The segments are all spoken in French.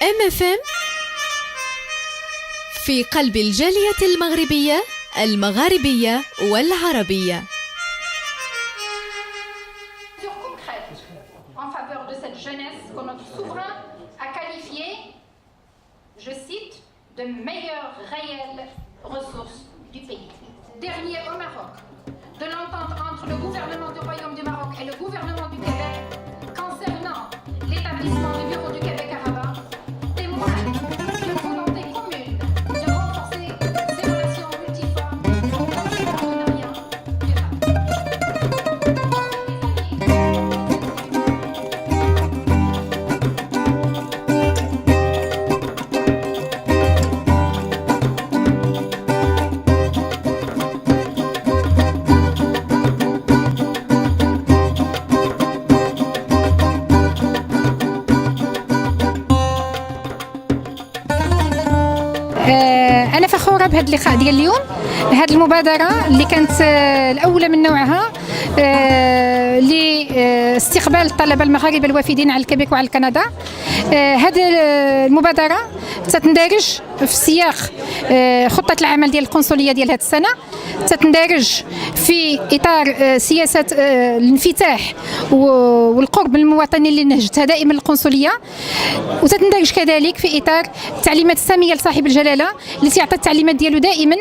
MFM في قلب الجالية المغربية المغاربية والعربية. En faveur de cette jeunesse que notre souverain a qualifiée, je cite, de meilleures réelles ressources du pays. Dernier au Maroc, de l'entente entre le gouvernement du Royaume du Maroc et le gouvernement du Québec concernant l'établissement du bureau du Québec à Rabat témoigne d'une volonté commune de renforcer ces relations multiformes dans les partenariats durables. أنا فخورة بهذا اللقاء ديال اليوم. هذه المبادرة اللي كانت الأولى من نوعها لاستقبال الطلبة المغاربة الوافدين على الكيبيك وعلى كندا. هذه المبادرة تندرج في سياق خطة العمل ديال القنصلية ديال هذه السنة، تندرج في إطار سياسة الانفتاح والقرب من المواطنين اللي نهجتها دائما القنصلية، وتندرج كذلك في إطار التعليمات السامية لصاحب الجلالة اللي تعطي التعليمات ديالو دائما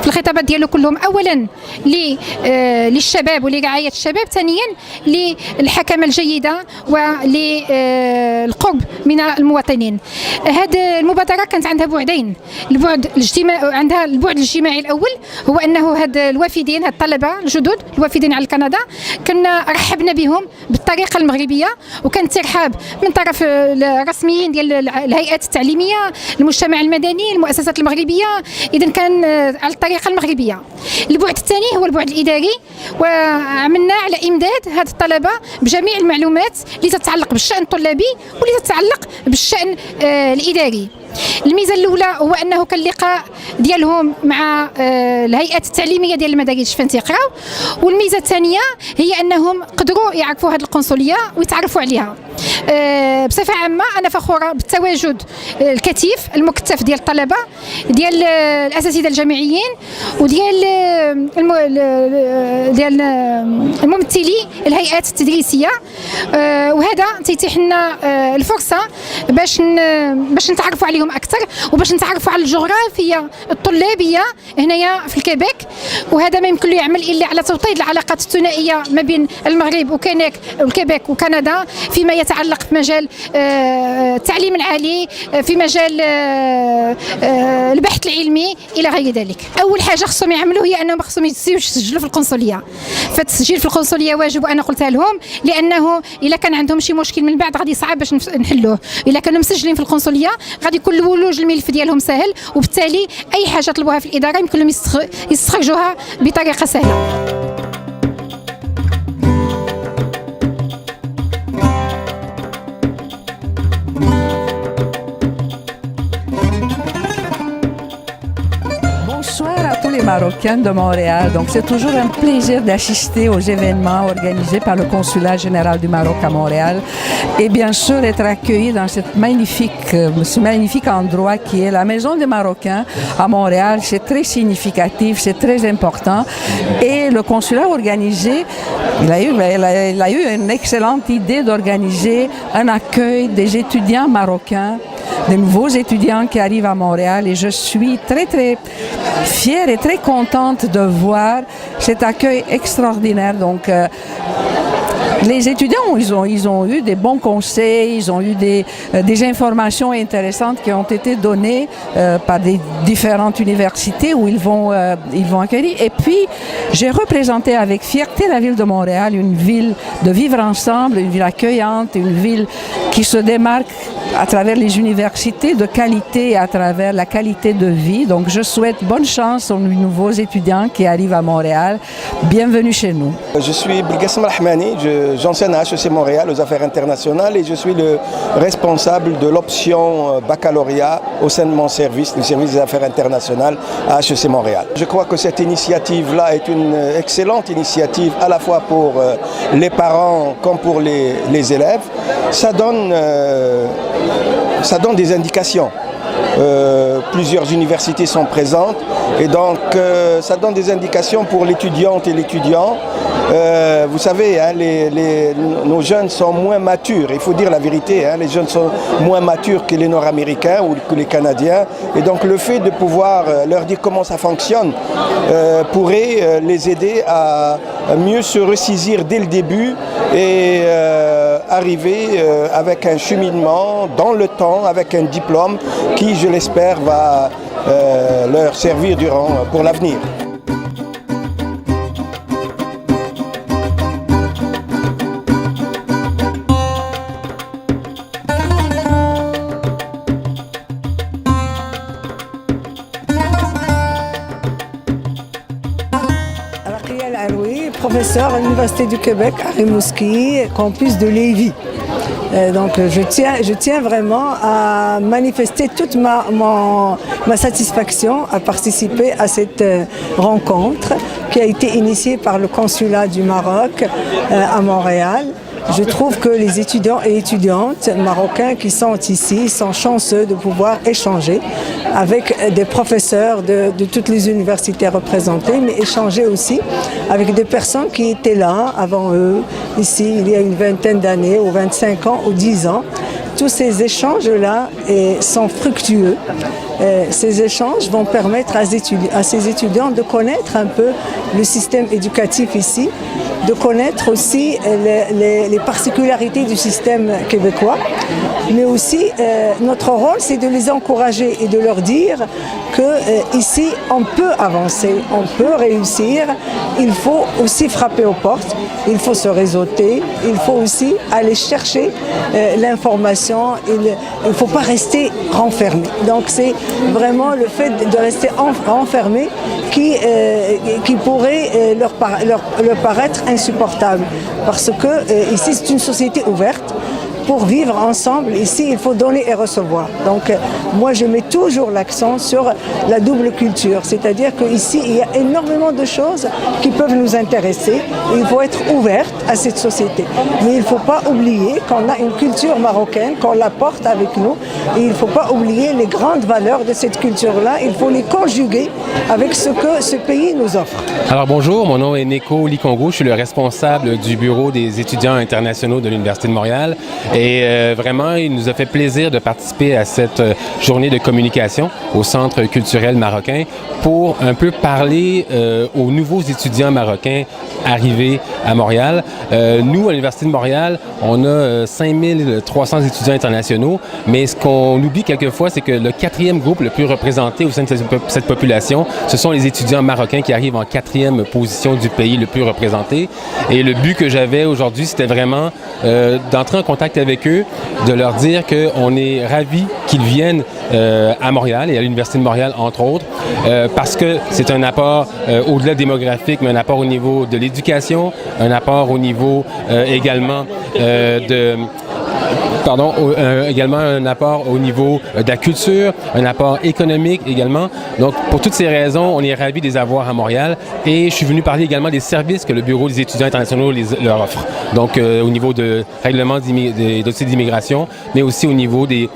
في الخطابات ديالو كلهم، أولا للشباب ولرعاية الشباب، ثانيا للحكمة الجيدة وللقرب من المواطنين. هذه المبادرة كانت عندها بعدين، البعد الاجتماعي، عندها البعد الاجتماعي الأول هو أنه هاد الوافدين، هاد الطلبة الجدد الوافدين على كندا كنا رحبنا بهم بالطريقة المغربية، وكان ترحاب من طرف الرسميين ديال الهيئات التعليمية، المجتمع المدني، المؤسسات المغربية، إذن كان على الطريقة المغربية. البعد الثاني هو البعد الإداري، وعملنا على إمداد هاد الطلبة بجميع المعلومات اللي تتعلق بالشأن الطلابي واللي تتعلق بالشأن الإداري. الميزه الاولى هو انه كان لقاء ديالهم مع الهيئات التعليميه ديال المدارس فين تيقراو، والميزه الثانيه هي انهم قدروا يعرفوا هذه القنصليه ويتعرفوا عليها. بصفه عامه انا فخوره بالتواجد الكثيف المكثف ديال الطلبه، ديال الاساتذه الجامعيين، وديال ديال الممثلي الهيئات التدريسيه، وهذا تيتيح لنا الفرصه باش نتعرفوا عليهم اكثر، وباش نتعرفوا على الجغرافيا الطلابيه هنايا في الكيبيك. وهذا ما يمكن له يعمل الا على توطيد العلاقات الثنائيه ما بين المغرب والكيبيك وكندا فيما يتعلق بمجال التعليم العالي، في مجال البحث العلمي الى غير ذلك. اول حاجه خصهم يعملوا هي انهم خصهم يسجلوا في القنصليه، فالتسجيل في القنصليه واجب وانا قلتها لهم، لانه الا كان عندهم شي مشكل من بعد غادي صعب باش نحلوه. الا كانوا مسجلين في القنصليه غادي يكون الولوج الملف ديالهم سهل، وبالتالي اي حاجه طلبوها في الاداره يمكن لهم يستخرجوها بطريقه سهله. Bonsoir à tous les Marocains de Montréal. Donc c'est toujours un plaisir d'assister aux événements organisés par le Consulat général du Maroc à Montréal et bien sûr être accueilli dans ce magnifique endroit qui est la Maison des Marocains à Montréal. C'est très significatif, c'est très important et le Consulat a organisé, il a eu une excellente idée d'organiser un accueil des étudiants marocains, des nouveaux étudiants qui arrivent à Montréal, et je suis très fière et très contente de voir cet accueil extraordinaire. Donc les étudiants, ils ont eu des bons conseils, ils ont eu des informations intéressantes qui ont été données par des différentes universités où ils vont accueillir. Et puis, j'ai représenté avec fierté la ville de Montréal, une ville de vivre ensemble, une ville accueillante, une ville qui se démarque à travers les universités de qualité et à travers la qualité de vie. Donc, je souhaite bonne chance aux nouveaux étudiants qui arrivent à Montréal. Bienvenue chez nous. Je suis Belgassem Rahmani, j'enseigne à HEC Montréal aux affaires internationales et je suis le responsable de l'option baccalauréat au sein de mon service, le service des affaires internationales à HEC Montréal. Je crois que cette initiative-là est une excellente initiative à la fois pour les parents comme pour les élèves. Ça donne des indications. Plusieurs universités sont présentes et donc ça donne des indications pour l'étudiante et l'étudiant. Vous savez, hein, nos jeunes sont moins matures, il faut dire la vérité, hein, les jeunes sont moins matures que les Nord-Américains ou que les Canadiens et donc le fait de pouvoir leur dire comment ça fonctionne pourrait les aider à mieux se ressaisir dès le début et arriver avec un cheminement dans le temps, avec un diplôme qui, je l'espère, va leur servir pour l'avenir. Professeur à l'Université du Québec à Rimouski, campus de Lévis. Donc je tiens vraiment à manifester toute ma satisfaction à participer à cette rencontre qui a été initiée par le consulat du Maroc à Montréal. Je trouve que les étudiants et étudiantes marocains qui sont ici sont chanceux de pouvoir échanger avec des professeurs de toutes les universités représentées, mais échanger aussi avec des personnes qui étaient là avant eux, ici, il y a une vingtaine d'années, ou 25 ans, ou 10 ans. Tous ces échanges-là sont fructueux. Ces échanges vont permettre à ces étudiants de connaître un peu le système éducatif ici, de connaître aussi les particularités du système québécois, mais aussi notre rôle, c'est de les encourager et de leur dire que ici, on peut avancer, on peut réussir. Il faut aussi frapper aux portes, il faut se réseauter, il faut aussi aller chercher l'information, il ne faut pas rester renfermé. Donc c'est vraiment le fait de rester enfermé qui pourrait leur paraître insupportable. Parce que ici, c'est une société ouverte. Pour vivre ensemble, ici, il faut donner et recevoir. Donc, moi, je mets toujours l'accent sur la double culture. C'est-à-dire qu'ici, il y a énormément de choses qui peuvent nous intéresser. Et il faut être ouverte à cette société. Mais il ne faut pas oublier qu'on a une culture marocaine, qu'on la porte avec nous. Et il ne faut pas oublier les grandes valeurs de cette culture-là. Il faut les conjuguer avec ce que ce pays nous offre. Alors, bonjour, mon nom est Neko Likongo. Je suis le responsable du bureau des étudiants internationaux de l'Université de Montréal. Et vraiment, il nous a fait plaisir de participer à cette journée de communication au Centre culturel marocain pour un peu parler aux nouveaux étudiants marocains arrivés à Montréal. Nous, à l'Université de Montréal, on a 5300 étudiants internationaux, mais ce qu'on oublie quelquefois, c'est que le quatrième groupe le plus représenté au sein de cette population, ce sont les étudiants marocains qui arrivent en quatrième position du pays le plus représenté. Et le but que j'avais aujourd'hui, c'était vraiment d'entrer en contact avec eux, de leur dire qu'on est ravis qu'ils viennent à Montréal et à l'Université de Montréal, entre autres, parce que c'est un apport au-delà démographique, mais un apport au niveau de l'éducation, un apport au niveau également également un apport au niveau de la culture, un apport économique également. Donc, pour toutes ces raisons, on est ravis de les avoir à Montréal. Et je suis venu parler également des services que le Bureau des étudiants internationaux leur offre. Donc, au niveau de règlement des dossiers d'immigration, mais aussi au niveau des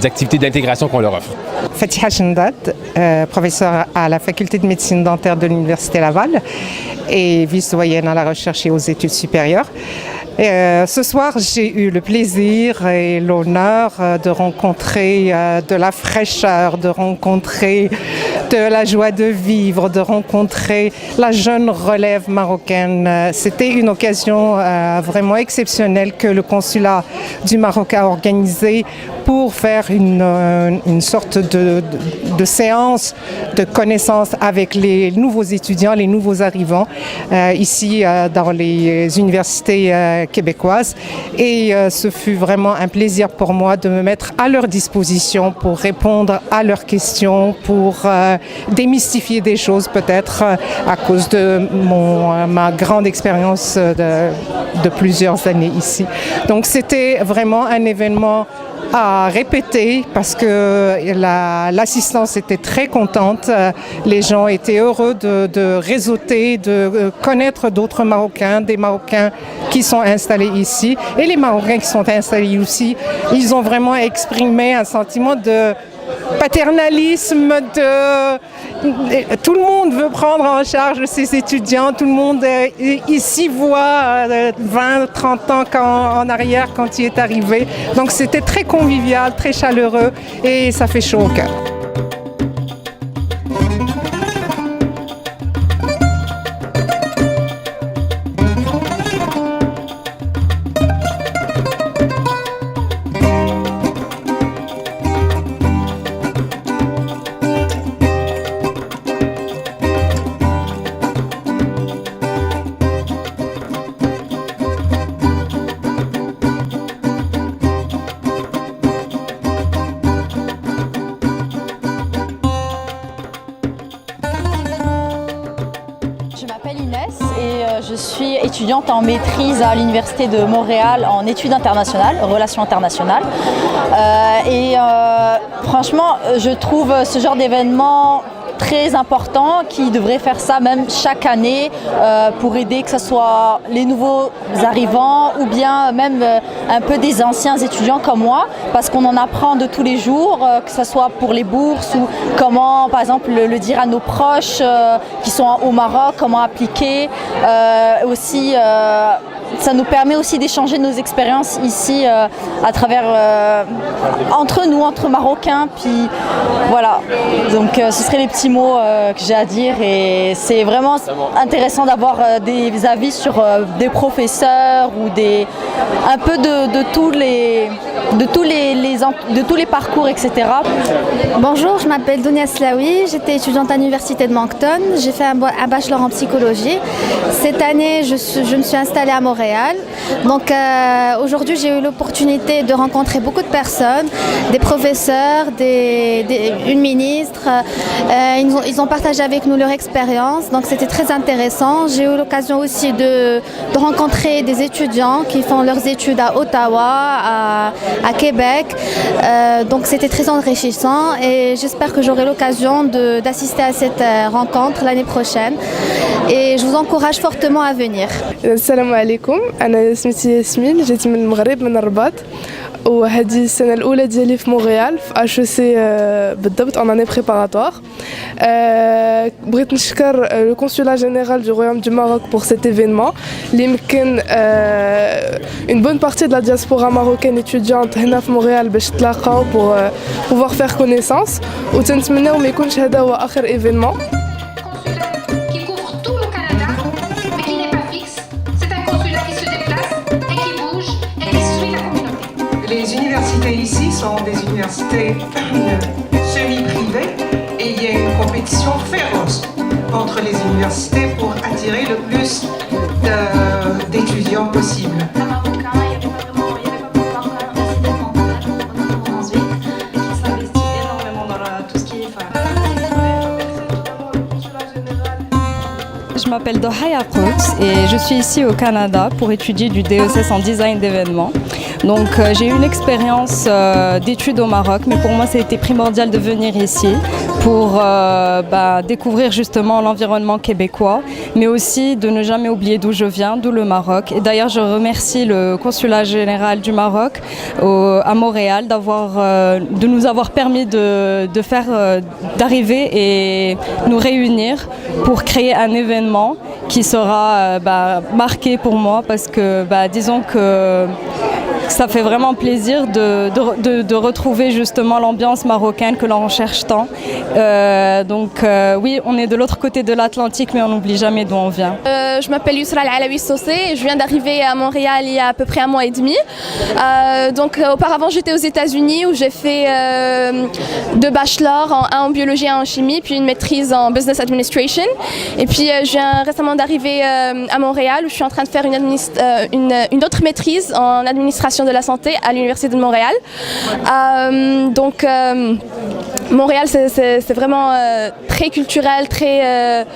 activités d'intégration qu'on leur offre. Fatiha Chendat, professeure à la faculté de médecine dentaire de l'Université Laval et vice-doyenne à la recherche et aux études supérieures. Ce soir, j'ai eu le plaisir et l'honneur de rencontrer de la fraîcheur, de rencontrer de la joie de vivre, de rencontrer la jeune relève marocaine. C'était une occasion vraiment exceptionnelle que le consulat du Maroc a organisée pour faire une sorte de séance de connaissances avec les nouveaux étudiants, les nouveaux arrivants ici dans les universités québécoises. Et ce fut vraiment un plaisir pour moi de me mettre à leur disposition pour répondre à leurs questions, pour démystifier des choses peut-être à cause de ma grande expérience de plusieurs années ici. Donc c'était vraiment un événement à répéter parce que l'assistance était très contente. Les gens étaient heureux de réseauter, de connaître d'autres Marocains, des Marocains qui sont installés ici. Et les Marocains qui sont installés ici, ils ont vraiment exprimé un sentiment de paternalisme, tout le monde veut prendre en charge ses étudiants, tout le monde ici voit 20, 30 ans en arrière quand il est arrivé. Donc c'était très convivial, très chaleureux et ça fait chaud au cœur. Je m'appelle Inès et je suis étudiante en maîtrise à l'Université de Montréal en études internationales, relations internationales. Franchement, je trouve ce genre d'événement très important qui devrait faire ça même chaque année pour aider que ce soit les nouveaux arrivants ou bien même un peu des anciens étudiants comme moi parce qu'on en apprend de tous les jours, que ce soit pour les bourses ou comment par exemple le dire à nos proches qui sont au Maroc, comment appliquer. Aussi, ça nous permet aussi d'échanger nos expériences ici à travers entre nous, entre Marocains. Puis voilà, donc ce seraient les petits mots que j'ai à dire et c'est vraiment intéressant d'avoir des avis sur des professeurs ou un peu de tous les parcours, etc. Bonjour, je m'appelle Dounia Slaoui, j'étais étudiante à l'université de Moncton, j'ai fait un bachelor en psychologie. Cette année, je me suis installée à Montréal. Donc aujourd'hui, j'ai eu l'opportunité de rencontrer beaucoup de personnes, des professeurs, une ministre. Ils ont partagé avec nous leur expérience, donc c'était très intéressant. J'ai eu l'occasion aussi de rencontrer des étudiants qui font leurs études à Ottawa, à Québec. Donc c'était très enrichissant et j'espère que j'aurai l'occasion d'assister à cette rencontre l'année prochaine. Et je vous encourage fortement à venir. Assalamu alaikum, أنا اسمي ياسمين، جيت من المغرب من الرباط وهذه السنة الأولى ديالي في مونريال في HEC بالضبط en année préparatoire. بغيت نشكر le consulat général du Royaume du Maroc pour cet événement اللي يمكن une bonne partie de la diaspora marocaine étudiante هنا في مونريال باش تلاقاو pour pouvoir faire connaissance وتنتمناو ما يكونش هذا هو آخر événement. Les universités ici sont des universités semi-privées et il y a une compétition féroce entre les universités pour attirer le plus d'étudiants possible. Je m'appelle Dohaya Kout et je suis ici au Canada pour étudier du DESS en design d'événements. Donc j'ai eu une expérience d'études au Maroc, mais pour moi ça a été primordial de venir ici pour découvrir justement l'environnement québécois, mais aussi de ne jamais oublier d'où je viens, d'où le Maroc. Et d'ailleurs je remercie le consulat général du Maroc à Montréal de nous avoir permis d'arriver et nous réunir pour créer un événement qui sera marqué pour moi parce que disons que ça fait vraiment plaisir de retrouver justement l'ambiance marocaine que l'on recherche tant. Oui, on est de l'autre côté de l'Atlantique, mais on n'oublie jamais d'où on vient. Je m'appelle Yousra Al-Alawi Sossé et je viens d'arriver à Montréal il y a à peu près 1 mois et demi. Auparavant, j'étais aux États-Unis où j'ai fait 2 bachelors, un en biologie et un en chimie, puis une maîtrise en business administration. Et puis, je viens récemment d'arriver à Montréal où je suis en train de faire une autre maîtrise en administration de la santé à l'Université de Montréal. Montréal, c'est vraiment très culturel, très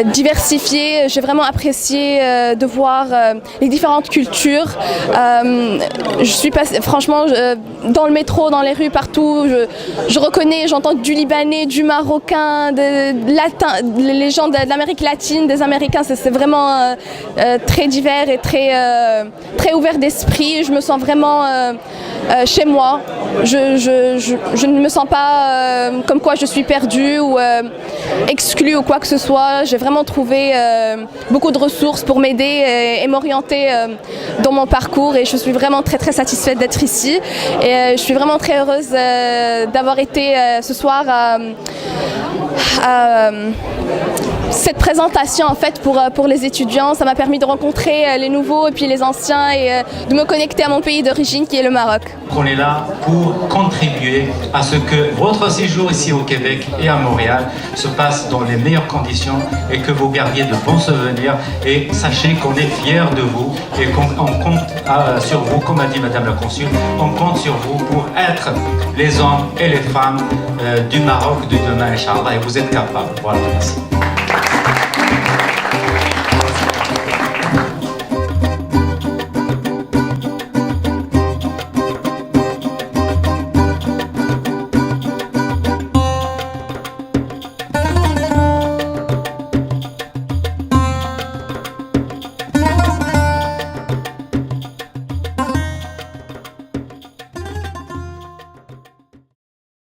diversifié. J'ai vraiment apprécié de voir les différentes cultures. Je suis passée, franchement, dans le métro, dans les rues, partout, je reconnais, j'entends du Libanais, du Marocain, latin, les gens de l'Amérique latine, des Américains. C'est vraiment très divers et très ouvert d'esprit. Je me sens vraiment chez moi. Je ne me sens pas comme quoi je suis perdue ou exclue ou quoi que ce soit. J'ai vraiment trouvé beaucoup de ressources pour m'aider et m'orienter dans mon parcours et je suis vraiment très très satisfaite d'être ici et je suis vraiment très heureuse d'avoir été ce soir à cette présentation en fait pour les étudiants. Ça m'a permis de rencontrer les nouveaux et puis les anciens et de me connecter à mon pays d'origine qui est le Maroc. On est là pour contribuer à ce que votre séjour ici au Québec et à Montréal se passe dans les meilleures conditions et que vous gardiez de bons souvenirs et sachez qu'on est fiers de vous et qu'on compte sur vous, comme a dit Madame la Consul, on compte sur vous pour être les hommes et les femmes du Maroc de demain, Inch'Allah, et vous êtes capables. Voilà, merci.